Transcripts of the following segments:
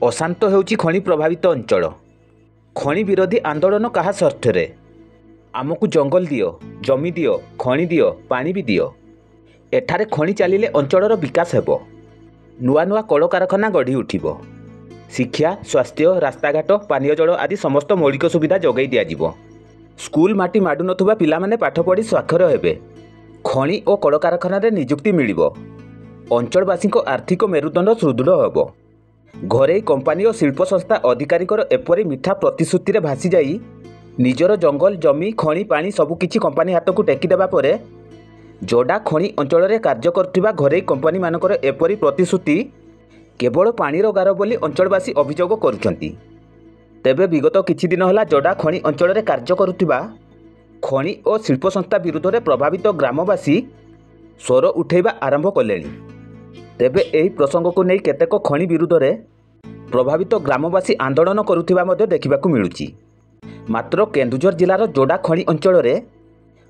अशांत होउछि खनि प्रभावित अंचल। खनि विरोधी आंदोलन कहा स्वार्थरे? आमको जंगल दियो, जमी दियो, खनि दियो, पानी भी दियो। एठारे खनि चलिले अंचलर विकास हेबो। नुआ नुआ कलकारखाना गढ़ी उठिबो। शिक्षा, स्वास्थ्य, रास्ताघाट, पानीय जल आदि समस्त मौलिक सुविधा जोगाई दियाजिबो। स्कूल माटी माडु नथुबा पिलामाने पाठ पढ़ी स्वाक्षर हेबे। खनि और कलकारखाना निजुक्ति मिलिबो। अंचलवासी आर्थिक मेरुदंड सुदृढ़ हेबो। घरेई कंपानी और शिल्प संस्था अधिकारी एपरी मिठा प्रतिश्रुति रे भासी जाई निजर जंगल जमी खनि पानी सबकिछि कंपानी हाथ को टेकीदेवा परे जोडा खनि अंचल में कार्य करुवा घरेई कंपानी मानकर एपरी प्रतिश्रुति केवल पानीर गार बोली अंचलवासी अभियोग करुछंती। तेबे विगत किछि दिन होला जोडा खनि अंचल में कार्य करुवा खनि और शिल्प संस्था विरुद्ध में प्रभावित ग्रामवासी स्वर उठेबा आरंभ कलेनी। तेबे एही प्रसंग को नहीं केतेक खनि विरुद्ध में प्रभावित ग्रामवासी आंदोलन करुथिबा मध्ये देखिबाकू मिलुछि। मात्र केन्दुझर जिलार जोडा खनि अंचल में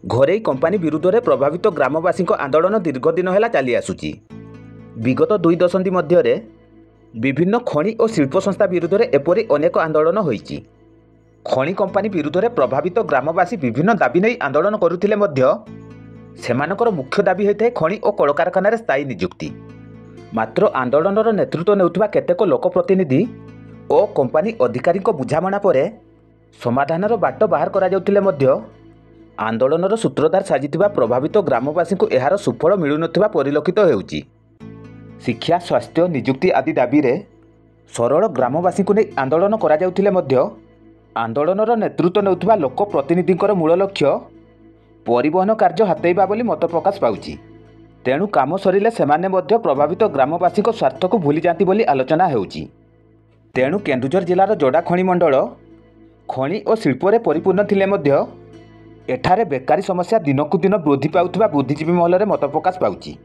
घरेई कंपानी विरुद्ध में प्रभावित ग्रामवासी आंदोलन दीर्घ दिन है चली आसुछि। विगत 2 दशंधि मध्य विभिन्न खनि और शिल्प संस्था विरुद्ध में एपरी अनेक आंदोलन होइछि। खनि कंपानी विरुद्ध में प्रभावित ग्रामवासी विभिन्न दाबी नहीं आंदोलन करुथिले मध्य सेमानकर मुख्य दाबी होइଥାଏ खनि और कलकारखाना स्थायी नियुक्ति। मात्र आंदोलनर नेतृत्व नेउथिबा केतेक लोकप्रतिनिधि और कंपानी अधिकारी बुझामणा पर समाधानर बाट बाहर करा जाउथिले मध्य आंदोलनर सूत्रधार साजिथिबा प्रभावित ग्रामवासी को एहार सुफल मिलुनथिबा परिलक्षित हेउछि। शिक्षा, स्वास्थ्य, नियुक्ति आदि दाबी रे सरल ग्रामवासी को नहीं आंदोलन करा जाउथिले मध्य आंदोलनर नेतृत्व नेउथिबा लोकप्रतिनिधिंकर मूल लक्ष्य परिवहन कार्य हातेइबा बोली मत प्रकाश पाउछि। तेणु काम सरिले सेमाने मध्य प्रभावित ग्रामवासी स्वार्थ को भूली जाती बोली आलोचना हेउछि। तेणु केन्दुझर जिलार जोडा खनि मंडल खनि और शिल्परे परिपूर्ण थिले मध्य एठारे बेकारी समस्या दिनकु दिन वृद्धि पाउथिबा बुद्धिजीवी महल में मत प्रकाश पाउछि।